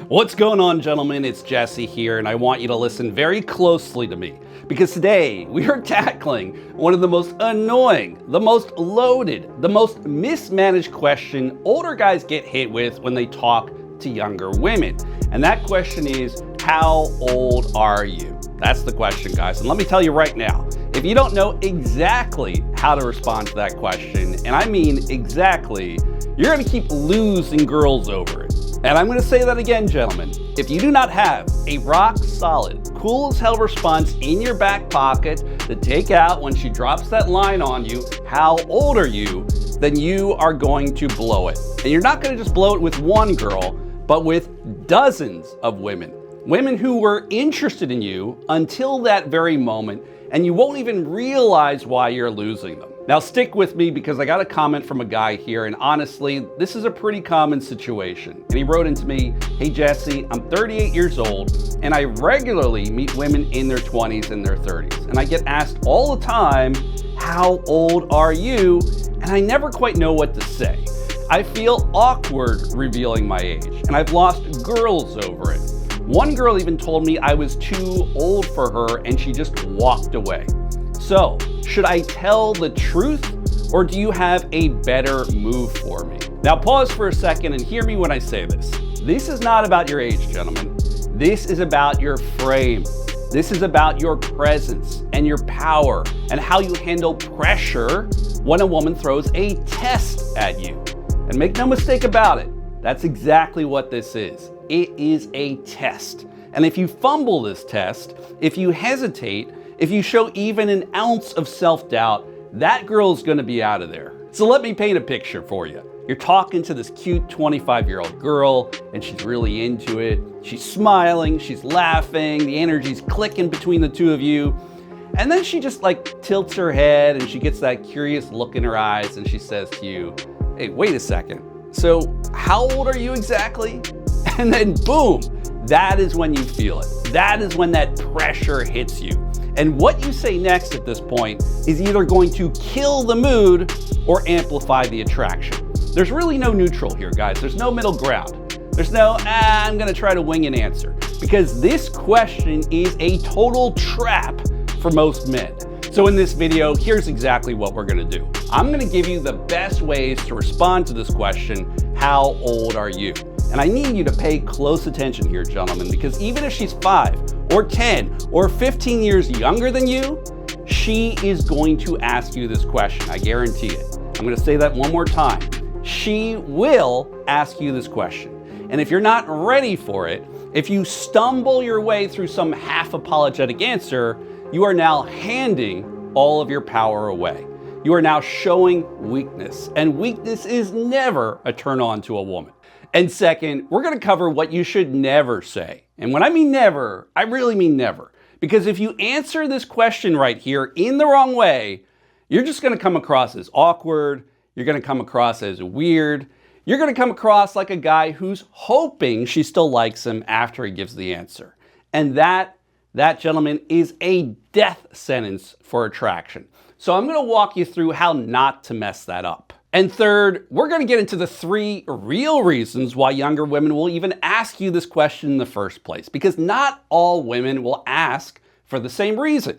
What's going on, gentlemen? It's Jesse here, and I want you to listen very closely to me because today we are tackling one of the most annoying, the most loaded, the most mismanaged question older guys get hit with when they talk to younger women. And that question is, how old are you? That's the question, guys. And let me tell you right now, if you don't know exactly how to respond to that question, and I mean exactly, you're going to keep losing girls over it. And I'm going to say that again, gentlemen. If you do not have a rock solid, cool as hell response in your back pocket to take out when she drops that line on you, how old are you, then you are going to blow it. And you're not going to just blow it with one girl, but with dozens of women. Women who were interested in you until that very moment, and you won't even realize why you're losing them. Now stick with me because I got a comment from a guy here, and honestly, this is a pretty common situation. And he wrote into me, "Hey Jesse, I'm 38 years old, and I regularly meet women in their 20s and their 30s. And I get asked all the time, how old are you? And I never quite know what to say. I feel awkward revealing my age, and I've lost girls over it. One girl even told me I was too old for her and she just walked away. So, should I tell the truth or do you have a better move for me?" Now pause for a second and hear me when I say this. This is not about your age, gentlemen. This is about your frame. This is about your presence and your power and how you handle pressure when a woman throws a test at you. And make no mistake about it, that's exactly what this is. It is a test. And if you fumble this test, if you hesitate, if you show even an ounce of self-doubt, that girl's gonna be out of there. So let me paint a picture for you. You're talking to this cute 25-year-old girl, and she's really into it. She's smiling, she's laughing, the energy's clicking between the two of you. And then she just tilts her head and she gets that curious look in her eyes and she says to you, "Hey, wait a second. So how old are you exactly?" And then boom, that is when you feel it. That is when that pressure hits you. And what you say next at this point is either going to kill the mood or amplify the attraction. There's really no neutral here, guys. There's no middle ground. There's no, I'm gonna try to wing an answer. Because this question is a total trap for most men. So in this video, here's exactly what we're gonna do. I'm gonna give you the best ways to respond to this question, how old are you? And I need you to pay close attention here, gentlemen, because even if she's 5 or 10 or 15 years younger than you, she is going to ask you this question, I guarantee it. I'm gonna say that one more time. She will ask you this question. And if you're not ready for it, if you stumble your way through some half apologetic answer, you are now handing all of your power away. You are now showing weakness, and weakness is never a turn on to a woman. And second, we're gonna cover what you should never say. And when I mean never, I really mean never. Because if you answer this question right here in the wrong way, you're just gonna come across as awkward, you're gonna come across as weird, you're gonna come across like a guy who's hoping she still likes him after he gives the answer. And that, gentlemen, is a death sentence for attraction. So I'm gonna walk you through how not to mess that up. And third, we're gonna get into the 3 real reasons why younger women will even ask you this question in the first place. Because not all women will ask for the same reason.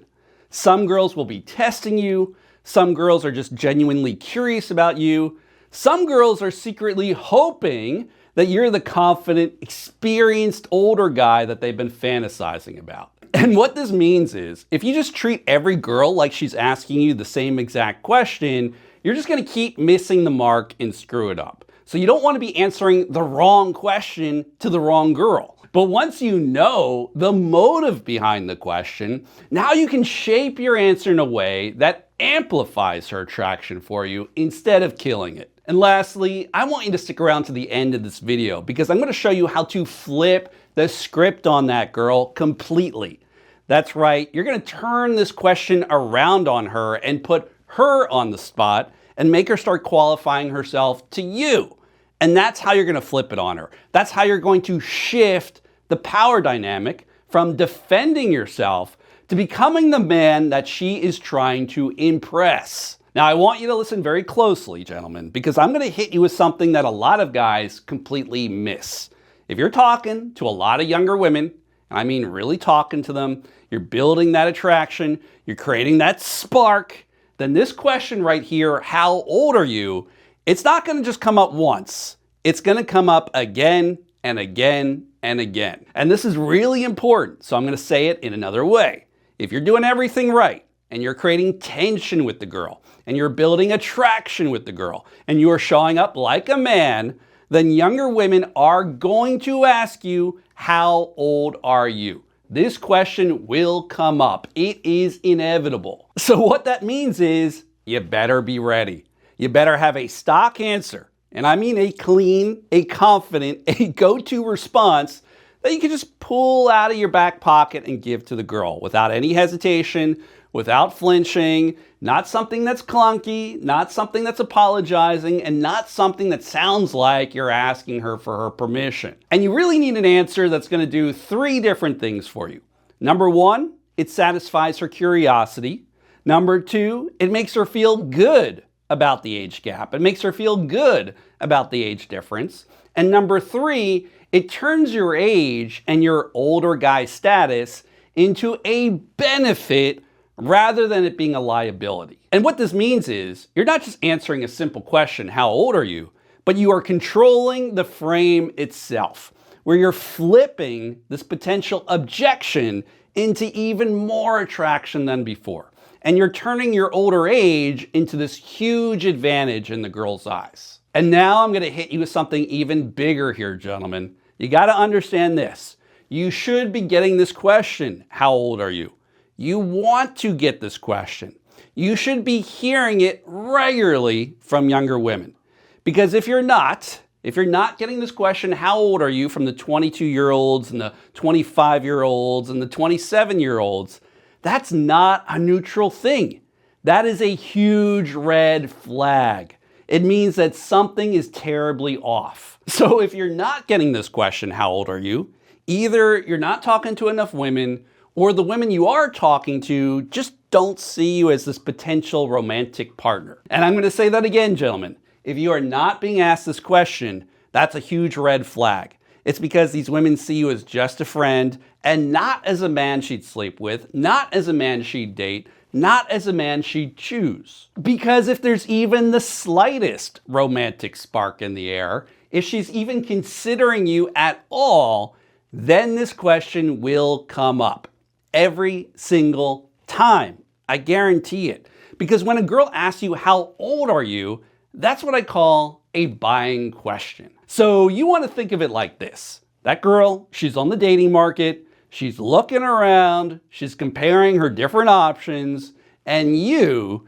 Some girls will be testing you. Some girls are just genuinely curious about you. Some girls are secretly hoping that you're the confident, experienced older guy that they've been fantasizing about. And what this means is, if you just treat every girl like she's asking you the same exact question, you're just gonna keep missing the mark and screw it up. So you don't wanna be answering the wrong question to the wrong girl. But once you know the motive behind the question, now you can shape your answer in a way that amplifies her attraction for you instead of killing it. And lastly, I want you to stick around to the end of this video because I'm gonna show you how to flip the script on that girl completely. That's right, you're gonna turn this question around on her and put her on the spot and make her start qualifying herself to you. And that's how you're gonna flip it on her. That's how you're going to shift the power dynamic from defending yourself to becoming the man that she is trying to impress. Now, I want you to listen very closely, gentlemen, because I'm gonna hit you with something that a lot of guys completely miss. If you're talking to a lot of younger women, I mean really talking to them, you're building that attraction, you're creating that spark, then this question right here, how old are you? It's not going to just come up once. It's going to come up again and again and again. And this is really important, so I'm going to say it in another way. If you're doing everything right, and you're creating tension with the girl, and you're building attraction with the girl, and you are showing up like a man, then younger women are going to ask you, how old are you? This question will come up. It is inevitable. So what that means is you better be ready. You better have a stock answer. And I mean a clean, a confident, a go-to response that you can just pull out of your back pocket and give to the girl without any hesitation, without flinching, not something that's clunky, not something that's apologizing, and not something that sounds like you're asking her for her permission. And you really need an answer that's going to do 3 different things for you. Number 1, it satisfies her curiosity. Number 2, it makes her feel good about the age gap. It makes her feel good about the age difference. And number 3, it turns your age and your older guy status into a benefit rather than it being a liability. And what this means is you're not just answering a simple question, how old are you? But you are controlling the frame itself, where you're flipping this potential objection into even more attraction than before. And you're turning your older age into this huge advantage in the girl's eyes. And now I'm going to hit you with something even bigger here, gentlemen. You got to understand this. You should be getting this question, how old are you? You want to get this question. You should be hearing it regularly from younger women. Because if you're not getting this question, how old are you, from the 22-year-olds and the 25-year-olds and the 27-year-olds, that's not a neutral thing. That is a huge red flag. It means that something is terribly off. So if you're not getting this question, how old are you, either you're not talking to enough women, or the women you are talking to just don't see you as this potential romantic partner. And I'm going to say that again, gentlemen. If you are not being asked this question, that's a huge red flag. It's because these women see you as just a friend and not as a man she'd sleep with, not as a man she'd date, not as a man she'd choose. Because if there's even the slightest romantic spark in the air, if she's even considering you at all, then this question will come up. Every single time. I guarantee it. Because when a girl asks you, how old are you? That's what I call a buying question. So you want to think of it like this. That girl, she's on the dating market. She's looking around. She's comparing her different options. And you're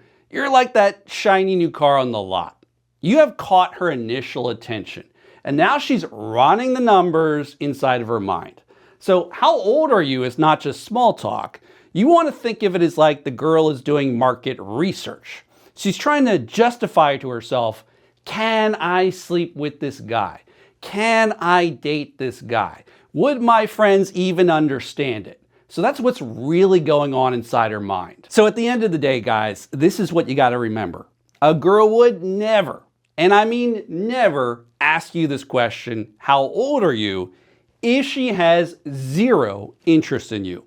like that shiny new car on the lot. You have caught her initial attention. And now she's running the numbers inside of her mind. So how old are you is not just small talk. You want to think of it as like the girl is doing market research. She's trying to justify to herself, can I sleep with this guy? Can I date this guy? Would my friends even understand it? So that's what's really going on inside her mind. So at the end of the day, guys, this is what you got to remember. A girl would never, and I mean never, ask you this question, how old are you, if she has zero interest in you.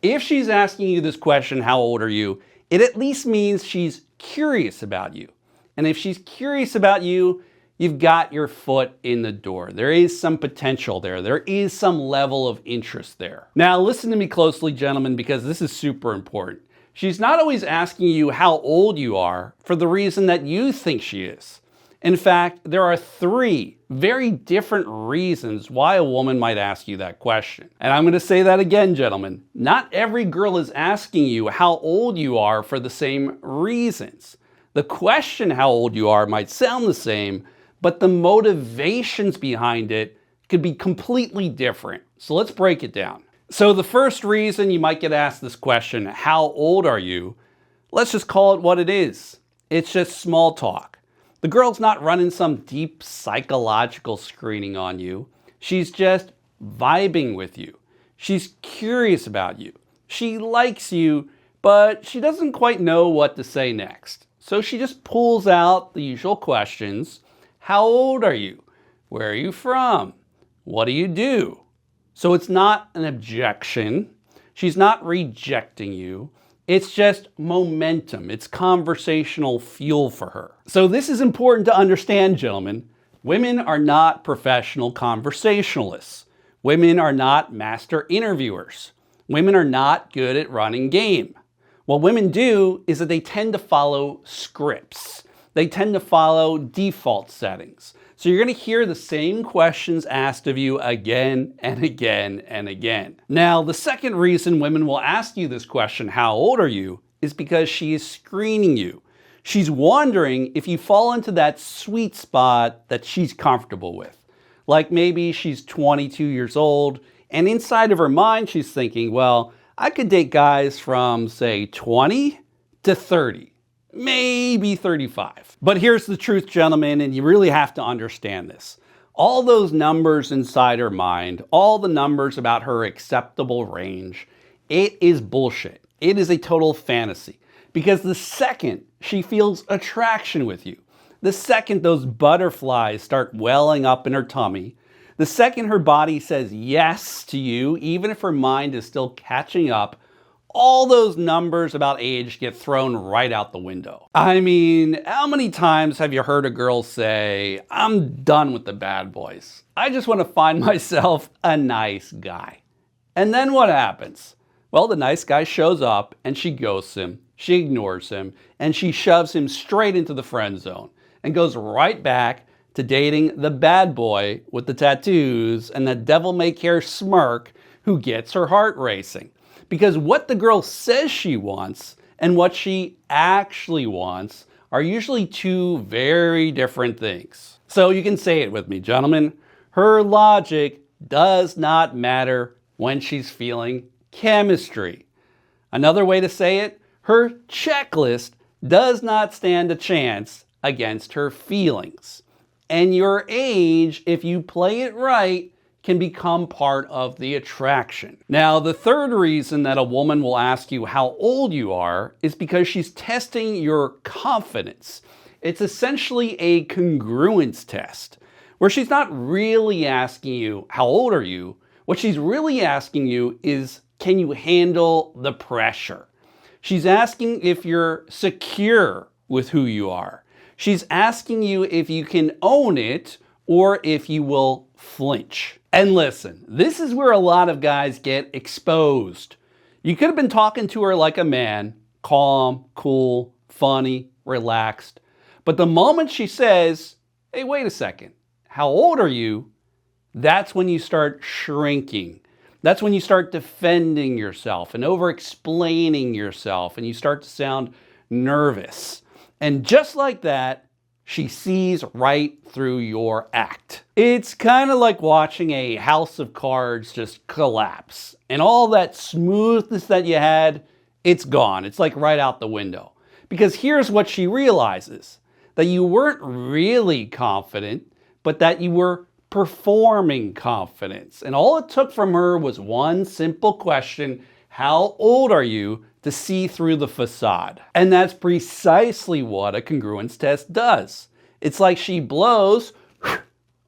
If she's asking you this question, how old are you, it at least means she's curious about you. And if she's curious about you, you've got your foot in the door. There is some potential there. There is some level of interest there. Now listen to me closely, gentlemen, because this is super important. She's not always asking you how old you are for the reason that you think she is. In fact, there are 3 very different reasons why a woman might ask you that question. And I'm going to say that again, gentlemen. Not every girl is asking you how old you are for the same reasons. The question, how old you are, might sound the same, but the motivations behind it could be completely different. So let's break it down. So the first reason you might get asked this question, how old are you? Let's just call it what it is. It's just small talk. The girl's not running some deep psychological screening on you. She's just vibing with you. She's curious about you. She likes you, but she doesn't quite know what to say next. So she just pulls out the usual questions. How old are you? Where are you from? what do you do? So it's not an objection. She's not rejecting you. It's just momentum. It's conversational fuel for her. So this is important to understand, gentlemen. Women are not professional conversationalists. Women are not master interviewers. Women are not good at running game. What women do is that they tend to follow scripts. They tend to follow default settings. So you're going to hear the same questions asked of you again and again and again. Now, the second reason women will ask you this question, how old are you, is because she is screening you. She's wondering if you fall into that sweet spot that she's comfortable with. Like maybe she's 22 years old, and inside of her mind she's thinking, well, I could date guys from, say, 20 to 30. Maybe 35. But here's the truth, gentlemen, and you really have to understand this. All those numbers inside her mind, all the numbers about her acceptable range, it is bullshit. It is a total fantasy. Because the second she feels attraction with you, the second those butterflies start welling up in her tummy, the second her body says yes to you, even if her mind is still catching up, all those numbers about age get thrown right out the window. I mean, how many times have you heard a girl say, I'm done with the bad boys. I just want to find myself a nice guy. And then what happens? Well, the nice guy shows up and she ghosts him, she ignores him, and she shoves him straight into the friend zone and goes right back to dating the bad boy with the tattoos and the devil-may-care smirk who gets her heart racing. Because what the girl says she wants and what she actually wants are usually two very different things. So you can say it with me, gentlemen. Her logic does not matter when she's feeling chemistry. Another way to say it, her checklist does not stand a chance against her feelings. And your age, if you play it right, can become part of the attraction. Now, the third reason that a woman will ask you how old you are is because she's testing your confidence. It's essentially a congruence test, where she's not really asking you, how old are you? What she's really asking you is, can you handle the pressure? She's asking if you're secure with who you are. She's asking you if you can own it or if you will flinch. And listen, this is where a lot of guys get exposed. You could have been talking to her like a man, calm, cool, funny, relaxed. But the moment she says, hey, wait a second, how old are you? That's when you start shrinking. That's when you start defending yourself and over-explaining yourself and you start to sound nervous. And just like that, she sees right through your act. It's kind of like watching a house of cards just collapse. And all that smoothness that you had, it's gone. It's like right out the window. Because here's what she realizes. That you weren't really confident, but that you were performing confidence. And all it took from her was one simple question, how old are you, to see through the facade. And that's precisely what a congruence test does. It's like she blows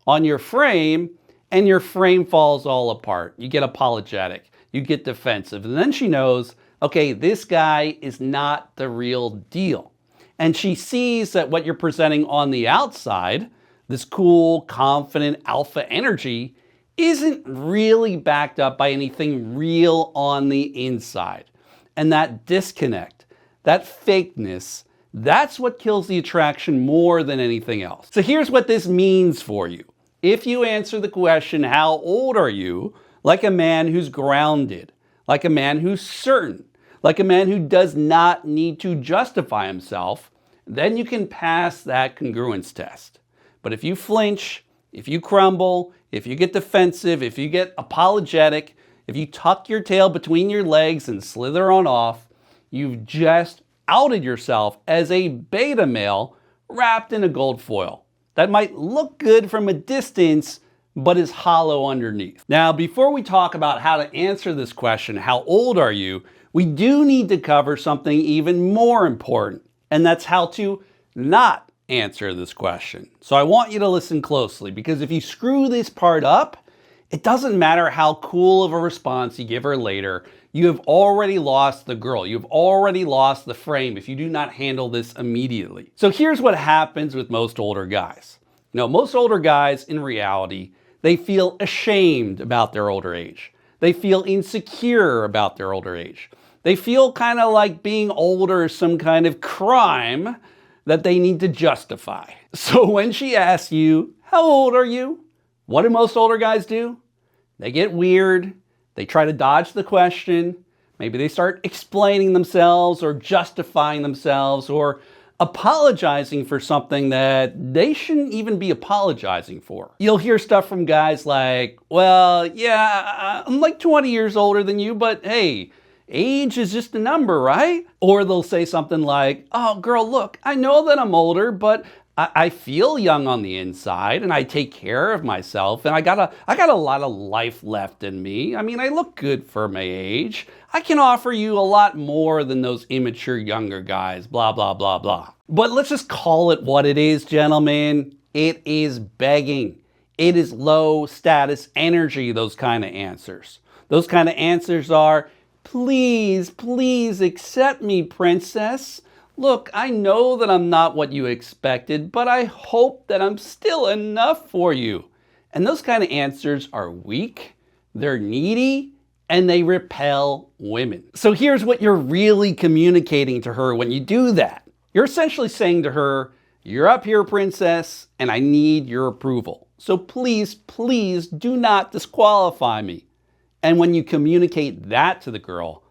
on your frame and your frame falls all apart. You get apologetic, you get defensive, and then she knows, okay, this guy is not the real deal. And she sees that what you're presenting on the outside, this cool, confident alpha energy, isn't really backed up by anything real on the inside. And that disconnect, that fakeness, that's what kills the attraction more than anything else. So here's what this means for you. If you answer the question, how old are you, like a man who's grounded, like a man who's certain, like a man who does not need to justify himself, then you can pass that congruence test. But if you flinch, if you crumble, if you get defensive, if you get apologetic, if you tuck your tail between your legs and slither on off, you've just outed yourself as a beta male wrapped in a gold foil that might look good from a distance, but is hollow underneath. Now, before we talk about how to answer this question, how old are you, we do need to cover something even more important, and that's how to not answer this question. So I want you to listen closely, because if you screw this part up, It doesn't matter how cool of a response you give her later, you have already lost the girl. You've already lost the frame if you do not handle this immediately. So here's what happens with most older guys. Most older guys, in reality, they feel ashamed about their older age. They feel insecure about their older age. They feel kind of like being older is some kind of crime that they need to justify. So when she asks you, how old are you? What do most older guys do? They get weird. They try to dodge the question. Maybe they start explaining themselves or justifying themselves or apologizing for something that they shouldn't even be apologizing for. You'll hear stuff from guys like, well, yeah, I'm like 20 years older than you, but hey, age is just a number, right? Or they'll say something like, oh, girl, look, I know that I'm older, but I feel young on the inside and I take care of myself and I got a lot of life left in me. I mean, I look good for my age. I can offer you a lot more than those immature younger guys, blah, blah, blah, blah. But let's just call it what it is, gentlemen. It is begging. It is low status energy, those kind of answers. Those kind of answers are, please, please accept me, princess. Look, I know that I'm not what you expected, but I hope that I'm still enough for you. And those kind of answers are weak, they're needy, and they repel women. So here's what you're really communicating to her when you do that. You're essentially saying to her, you're up here, princess, and I need your approval. So please, please do not disqualify me. And when you communicate that to the girl,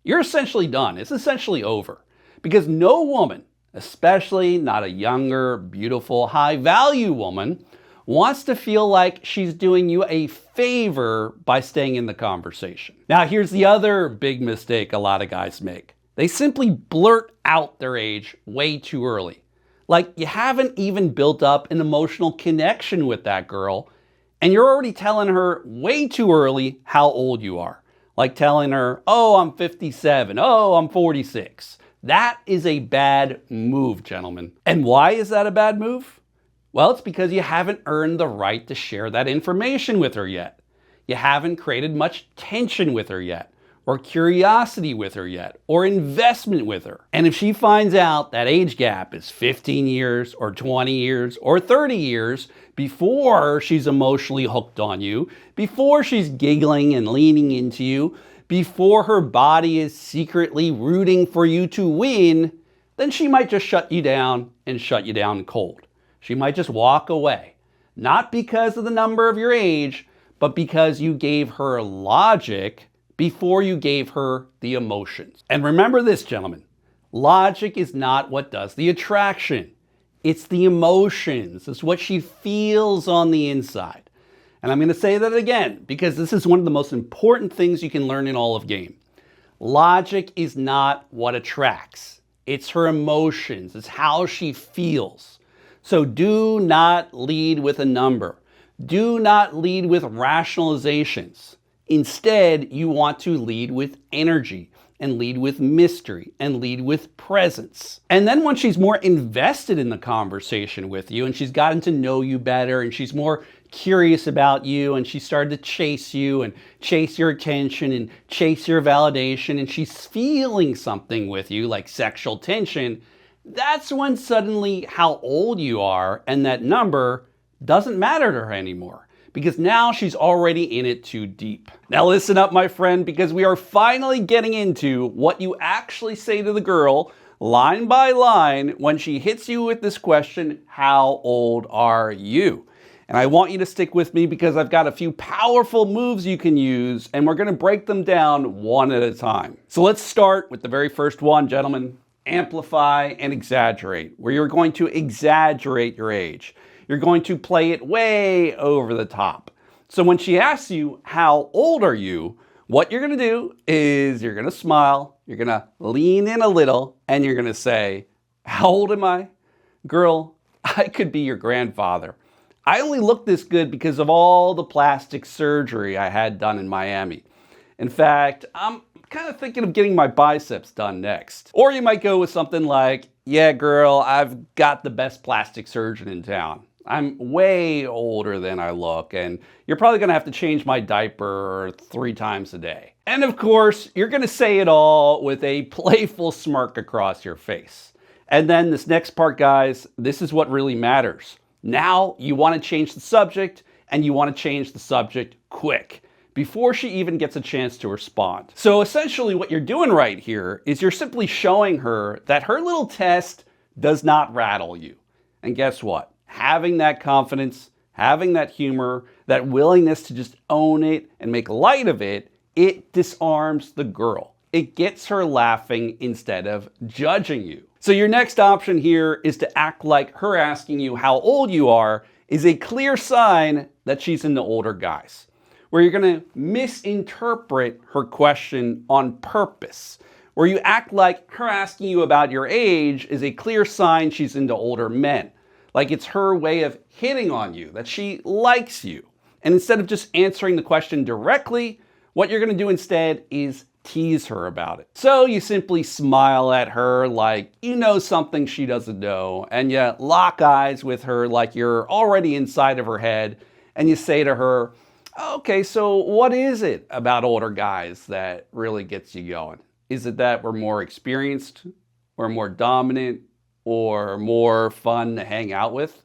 you're essentially done. It's essentially over. Because no woman, especially not a younger, beautiful, high-value woman, wants to feel like she's doing you a favor by staying in the conversation. Now, here's the other big mistake a lot of guys make. They simply blurt out their age way too early. Like, you haven't even built up an emotional connection with that girl, and you're already telling her way too early how old you are. Like telling her, oh, I'm 57, oh, I'm 46. That is a bad move, gentlemen. And why is that a bad move? Well, it's because you haven't earned the right to share that information with her yet. You haven't created much tension with her yet, or curiosity with her yet, or investment with her. And if she finds out that age gap is 15 years, or 20 years, or 30 years before she's emotionally hooked on you, before she's giggling and leaning into you, before her body is secretly rooting for you to win, then she might just shut you down and shut you down cold. She might just walk away. Not because of the number of your age, but because you gave her logic before you gave her the emotions. And remember this, gentlemen. Logic is not what does the attraction. It's the emotions. It's what she feels on the inside. And I'm going to say that again, because this is one of the most important things you can learn in all of game. Logic is not what attracts. It's her emotions. It's how she feels. So do not lead with a number. Do not lead with rationalizations. Instead, you want to lead with energy and lead with mystery and lead with presence. And then when she's more invested in the conversation with you and she's gotten to know you better and she's more curious about you and she started to chase you and chase your attention and chase your validation and she's feeling something with you like sexual tension, that's when suddenly how old you are and that number doesn't matter to her anymore. Because now she's already in it too deep. Now listen up, my friend, because we are finally getting into what you actually say to the girl, line by line, when she hits you with this question, how old are you? And I want you to stick with me because I've got a few powerful moves you can use, and we're going to break them down one at a time. So let's start with the very first one, gentlemen. Amplify and exaggerate, where you're going to exaggerate your age. You're going to play it way over the top. So when she asks you, how old are you? What you're going to do is you're going to smile, you're going to lean in a little, and you're going to say, how old am I? Girl, I could be your grandfather. I only look this good because of all the plastic surgery I had done in Miami. In fact, I'm kind of thinking of getting my biceps done next. Or you might go with something like, yeah, girl, I've got the best plastic surgeon in town. I'm way older than I look, and you're probably gonna have to change my diaper 3 times a day. And of course, you're gonna say it all with a playful smirk across your face. And then this next part, guys, this is what really matters. Now you wanna change the subject, and you wanna change the subject quick, before she even gets a chance to respond. So essentially what you're doing right here is you're simply showing her that her little test does not rattle you. And guess what? Having that confidence, having that humor, that willingness to just own it and make light of it, it disarms the girl. It gets her laughing instead of judging you. So your next option here is to act like her asking you how old you are is a clear sign that she's into older guys, where you're gonna misinterpret her question on purpose, where you act like her asking you about your age is a clear sign she's into older men. Like it's her way of hitting on you, that she likes you. And instead of just answering the question directly, what you're gonna do instead is tease her about it. So you simply smile at her like you know something she doesn't know, and you lock eyes with her like you're already inside of her head, and you say to her, okay, so what is it about older guys that really gets you going? Is it that we're more experienced, we're more dominant, or more fun to hang out with?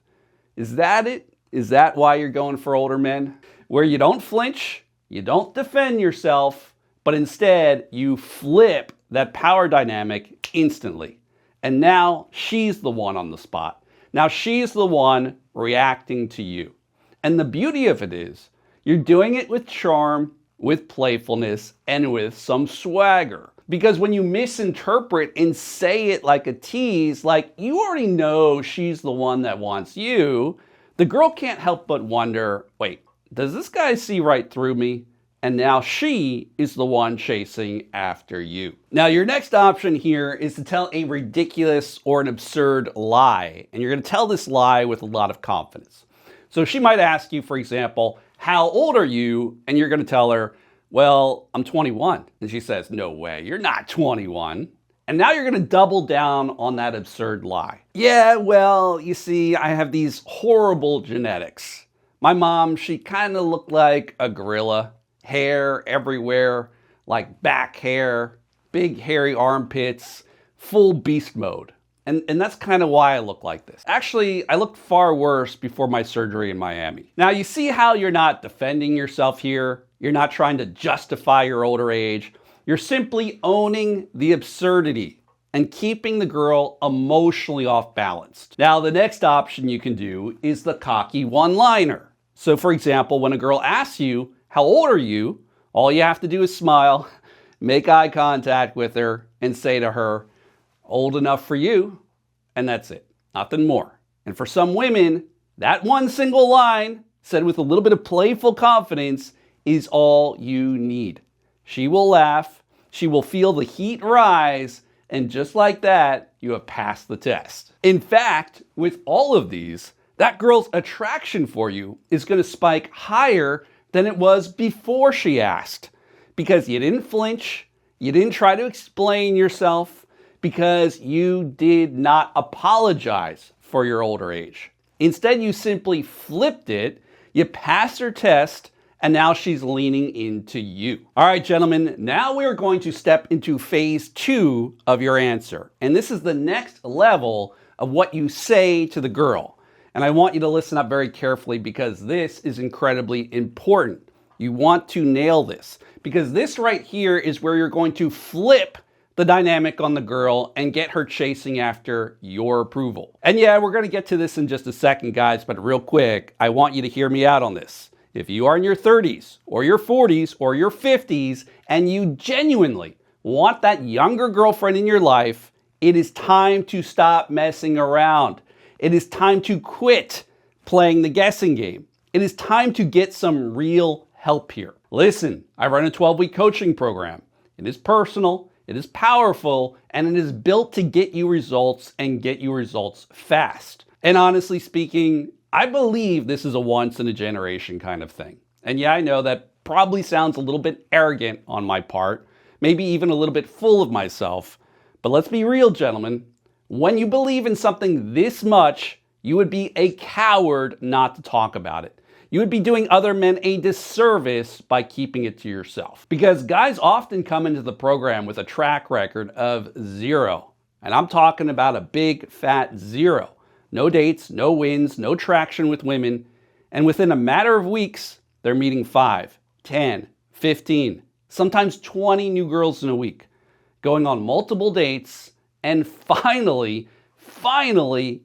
Is that it? Is that why you're going for older men? Where you don't flinch, you don't defend yourself, but instead you flip that power dynamic instantly. And now she's the one on the spot. Now she's the one reacting to you. And the beauty of it is, you're doing it with charm, with playfulness, and with some swagger. Because when you misinterpret and say it like a tease, like you already know she's the one that wants you, the girl can't help but wonder, wait, does this guy see right through me? And now she is the one chasing after you. Now your next option here is to tell a ridiculous or an absurd lie. And you're gonna tell this lie with a lot of confidence. So she might ask you, for example, how old are you? And you're gonna tell her, well, I'm 21. And she says, no way, you're not 21. And now you're gonna double down on that absurd lie. Yeah, well, you see, I have these horrible genetics. My mom, she kind of looked like a gorilla. Hair everywhere, like back hair, big hairy armpits, full beast mode. And that's kind of why I look like this. Actually, I looked far worse before my surgery in Miami. Now, you see how you're not defending yourself here? You're not trying to justify your older age. You're simply owning the absurdity and keeping the girl emotionally off balanced. Now, the next option you can do is the cocky one-liner. So, for example, when a girl asks you, how old are you? All you have to do is smile, make eye contact with her, and say to her, old enough for you. And that's it, nothing more. And for some women, that one single line, said with a little bit of playful confidence, is all you need. She will laugh, she will feel the heat rise, and just like that, you have passed the test. In fact, with all of these, that girl's attraction for you is going to spike higher than it was before she asked. Because you didn't flinch, you didn't try to explain yourself, because you did not apologize for your older age. Instead, you simply flipped it, you passed her test, and now she's leaning into you. All right, gentlemen, now we're going to step into phase 2 of your answer. And this is the next level of what you say to the girl. And I want you to listen up very carefully because this is incredibly important. You want to nail this because this right here is where you're going to flip the dynamic on the girl and get her chasing after your approval. And yeah, we're going to get to this in just a second, guys, but real quick, I want you to hear me out on this. If you are in your 30s or your 40s or your 50s and you genuinely want that younger girlfriend in your life, it is time to stop messing around. It is time to quit playing the guessing game. It is time to get some real help here. Listen, I run a 12-week coaching program. It is personal, it is powerful, and it is built to get you results and get you results fast. And honestly speaking, I believe this is a once-in-a-generation kind of thing. And yeah, I know that probably sounds a little bit arrogant on my part, maybe even a little bit full of myself. But let's be real, gentlemen. When you believe in something this much, You would be a coward not to talk about it. You would be doing other men a disservice by keeping it to yourself. Because guys often come into the program with a track record of 0. And I'm talking about a big fat 0. No dates, no wins, no traction with women. And within a matter of weeks, they're meeting 5, 10, 15, sometimes 20 new girls in a week, going on multiple dates, and finally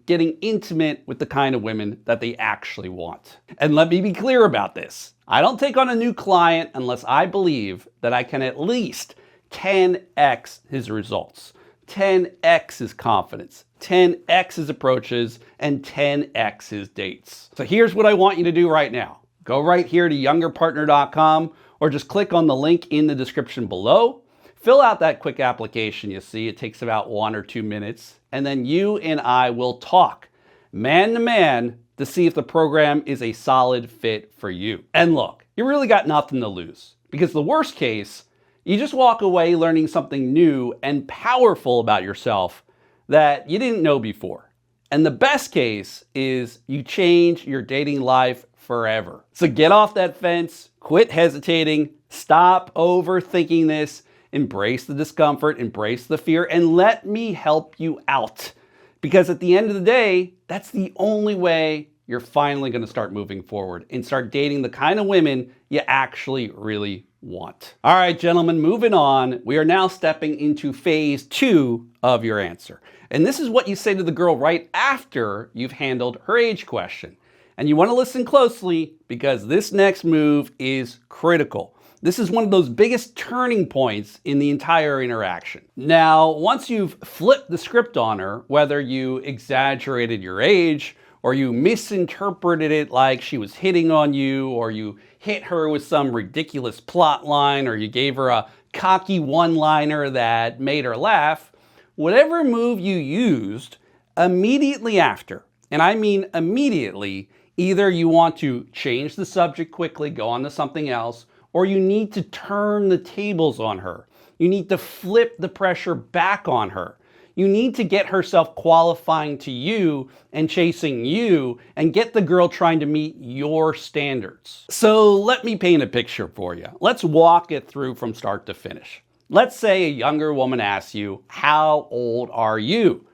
getting intimate with the kind of women that they actually want. And let me be clear about this. I don't take on a new client unless I believe that I can at least 10x his results, 10x his confidence, 10x his approaches, and 10x his dates. So here's what I want you to do right now. Go right here to youngerpartner.com or just click on the link in the description below. Fill out that quick application you see. It takes about 1 or 2 minutes. And then you and I will talk man to man to see if the program is a solid fit for you. And look, you really got nothing to lose, because the worst case, you just walk away learning something new and powerful about yourself that you didn't know before. And the best case is you change your dating life forever. So get off that fence, quit hesitating, stop overthinking this, embrace the discomfort, embrace the fear, and let me help you out. Because at the end of the day, that's the only way you're finally going to start moving forward and start dating the kind of women you actually really want. All right, gentlemen, moving on. We are now stepping into phase 2 of your answer. And this is what you say to the girl right after you've handled her age question. And you want to listen closely because this next move is critical. This is one of those biggest turning points in the entire interaction. Now, once you've flipped the script on her, whether you exaggerated your age, or you misinterpreted it like she was hitting on you, or you hit her with some ridiculous plot line, or you gave her a cocky one-liner that made her laugh, whatever move you used, immediately after, and I mean immediately, either you want to change the subject quickly, go on to something else, or you need to turn the tables on her. You need to flip the pressure back on her. You need to get her self-qualifying to you and chasing you and get the girl trying to meet your standards. So let me paint a picture for you. Let's walk it through from start to finish. Let's say a younger woman asks you, "How old are you?"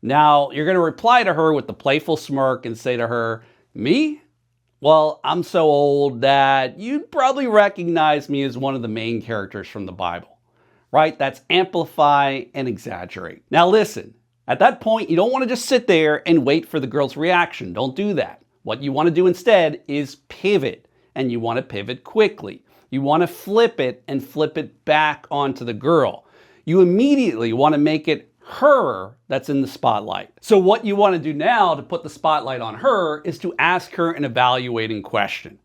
Now, you're going to reply to her with the playful smirk and say to her, "Me? Well, I'm so old that you'd probably recognize me as one of the main characters from the Bible." Right? That's amplify and exaggerate. Now listen, at that point, you don't want to just sit there and wait for the girl's reaction. Don't do that. What you want to do instead is pivot, and you want to pivot quickly. You want to flip it and flip it back onto the girl. You immediately want to make it her that's in the spotlight. So what you want to do now to put the spotlight on her is to ask her an evaluating question.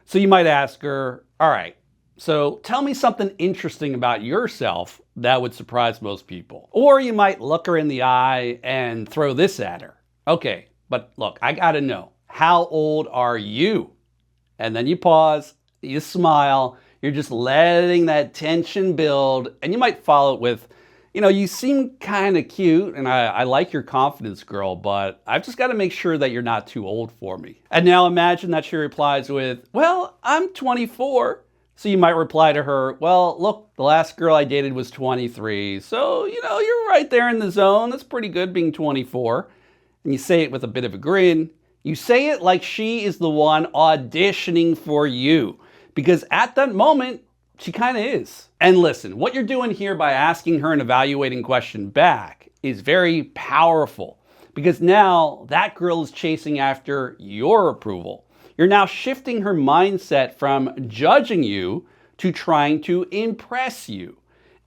So you might ask her, "All right, so tell me something interesting about yourself that would surprise most people." Or you might look her in the eye and throw this at her. "Okay, but look, I gotta know, how old are you?" And then you pause, you smile, you're just letting that tension build, and you might follow it with, "You seem kind of cute, and I like your confidence, girl, but I've just got to make sure that you're not too old for me." And now imagine that she replies with, "Well, I'm 24. So you might reply to her, "Well, look, the last girl I dated was 23. So, you're right there in the zone. That's pretty good being 24. And you say it with a bit of a grin. You say it like she is the one auditioning for you. Because at that moment, she kind of is. And listen, what you're doing here by asking her an evaluating question back is very powerful, because now that girl is chasing after your approval. You're now shifting her mindset from judging you to trying to impress you.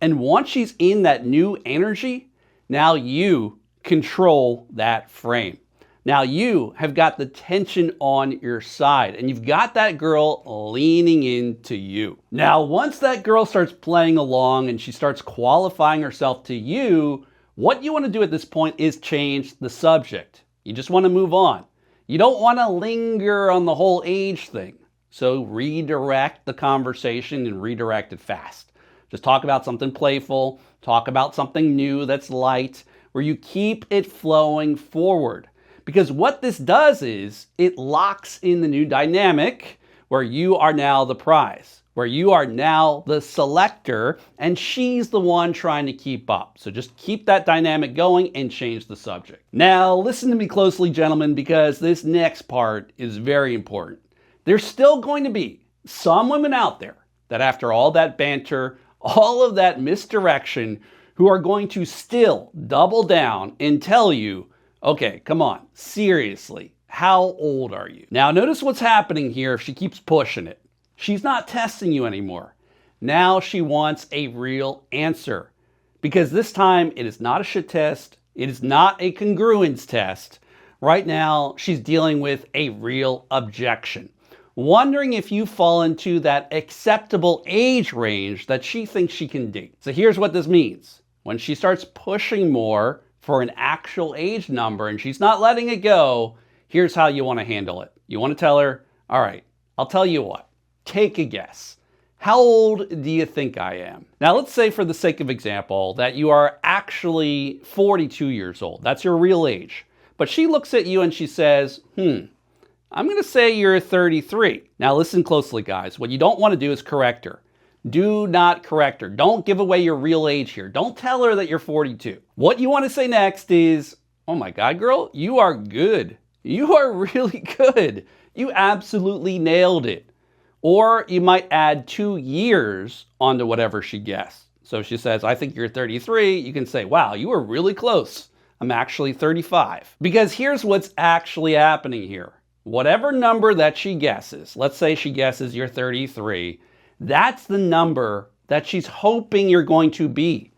And once she's in that new energy, now you control that frame. Now you have got the tension on your side, and you've got that girl leaning into you. Now, once that girl starts playing along and she starts qualifying herself to you, what you want to do at this point is change the subject. You just want to move on. You don't want to linger on the whole age thing. So redirect the conversation and redirect it fast. Just talk about something playful, talk about something new that's light, where you keep it flowing forward. Because what this does is it locks in the new dynamic where you are now the prize, where you are now the selector and she's the one trying to keep up. So just keep that dynamic going and change the subject. Now, listen to me closely, gentlemen, because this next part is very important. There's still going to be some women out there that after all that banter, all of that misdirection, who are going to still double down and tell you, okay, come on, seriously, how old are you? Now, notice what's happening here if she keeps pushing it. She's not testing you anymore. Now she wants a real answer. Because this time, it is not a shit test. It is not a congruence test. Right now, she's dealing with a real objection. Wondering if you fall into that acceptable age range that she thinks she can date. So here's what this means. When she starts pushing more for an actual age number and she's not letting it go, here's how you want to handle it. You want to tell her, all right, I'll tell you what, take a guess. How old do you think I am? Now, let's say for the sake of example that you are actually 42 years old. That's your real age. But she looks at you and she says, I'm going to say you're 33. Now listen closely, guys. What you don't want to do is correct her. Do not correct her. Don't give away your real age here. Don't tell her that you're 42. What you want to say next is, oh my God, girl, you are good. You are really good. You absolutely nailed it. Or you might add 2 years onto whatever she guessed. So if she says, I think you're 33, you can say, wow, you were really close. I'm actually 35. Because here's what's actually happening here. Whatever number that she guesses, let's say she guesses you're 33, that's the number that she's hoping you're going to be.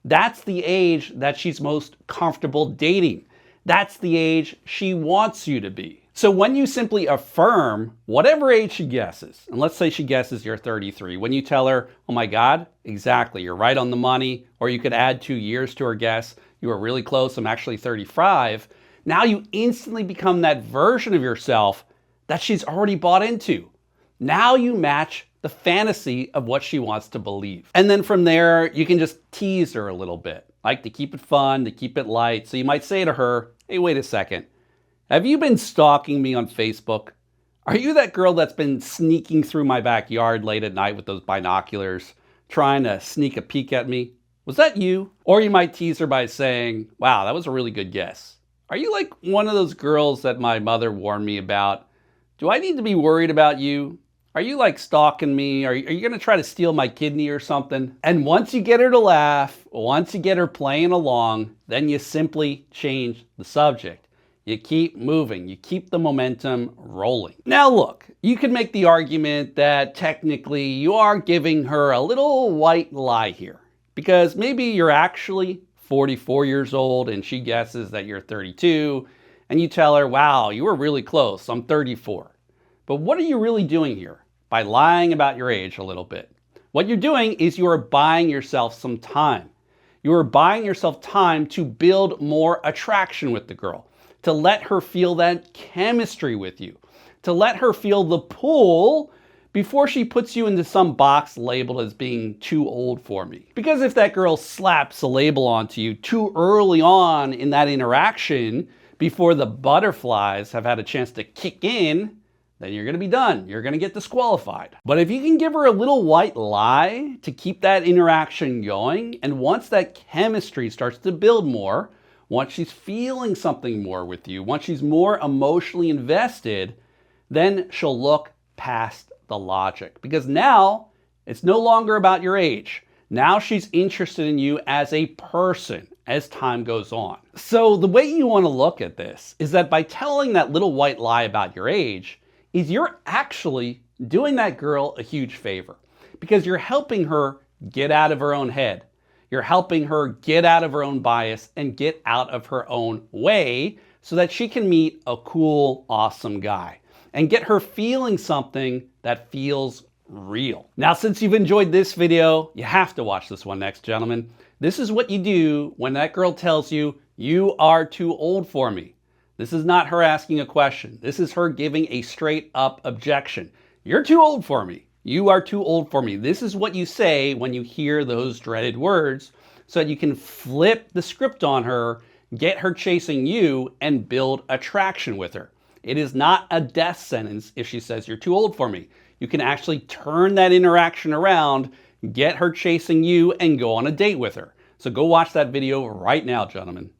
That's the age that she's most comfortable dating. That's the age she wants you to be. So when you simply affirm whatever age she guesses, and let's say she guesses you're 33, when you tell her, oh my God, exactly, you're right on the money, or you could add 2 years to her guess, you were really close, I'm actually 35, now you instantly become that version of yourself that she's already bought into. Now you match the fantasy of what she wants to believe. And then from there, you can just tease her a little bit, like to keep it fun, to keep it light. So you might say to her, hey, wait a second. Have you been stalking me on Facebook? Are you that girl that's been sneaking through my backyard late at night with those binoculars, trying to sneak a peek at me? Was that you? Or you might tease her by saying, wow, that was a really good guess. Are you like one of those girls that my mother warned me about? Do I need to be worried about you? Are you like stalking me? Are you going to try to steal my kidney or something? And once you get her to laugh, once you get her playing along, then you simply change the subject. You keep moving. You keep the momentum rolling. Now look, you can make the argument that technically you are giving her a little white lie here. Because maybe you're actually 44 years old and she guesses that you're 32 and you tell her, wow, you were really close, I'm 34. But what are you really doing here by lying about your age a little bit? What you're doing is you are buying yourself some time. You are buying yourself time to build more attraction with the girl, to let her feel that chemistry with you, to let her feel the pull before she puts you into some box labeled as being too old for me. Because if that girl slaps a label onto you too early on in that interaction, before the butterflies have had a chance to kick in, then you're going to be done. You're going to get disqualified. But if you can give her a little white lie to keep that interaction going, and once that chemistry starts to build more, once she's feeling something more with you, once she's more emotionally invested, then she'll look past the logic. Because now it's no longer about your age. Now she's interested in you as a person as time goes on. So the way you want to look at this is that by telling that little white lie about your age, is you're actually doing that girl a huge favor. Because you're helping her get out of her own head. You're helping her get out of her own bias and get out of her own way so that she can meet a cool, awesome guy and get her feeling something that feels real. Now, since you've enjoyed this video, you have to watch this one next, gentlemen. This is what you do when that girl tells you, you are too old for me. This is not her asking a question. This is her giving a straight up objection. You're too old for me. You are too old for me. This is what you say when you hear those dreaded words so that you can flip the script on her Get her chasing you and build attraction with her. It is not a death sentence if she says you're too old for me. You can actually turn that interaction around, get her chasing you, and go on a date with her. So go watch that video right now, gentlemen.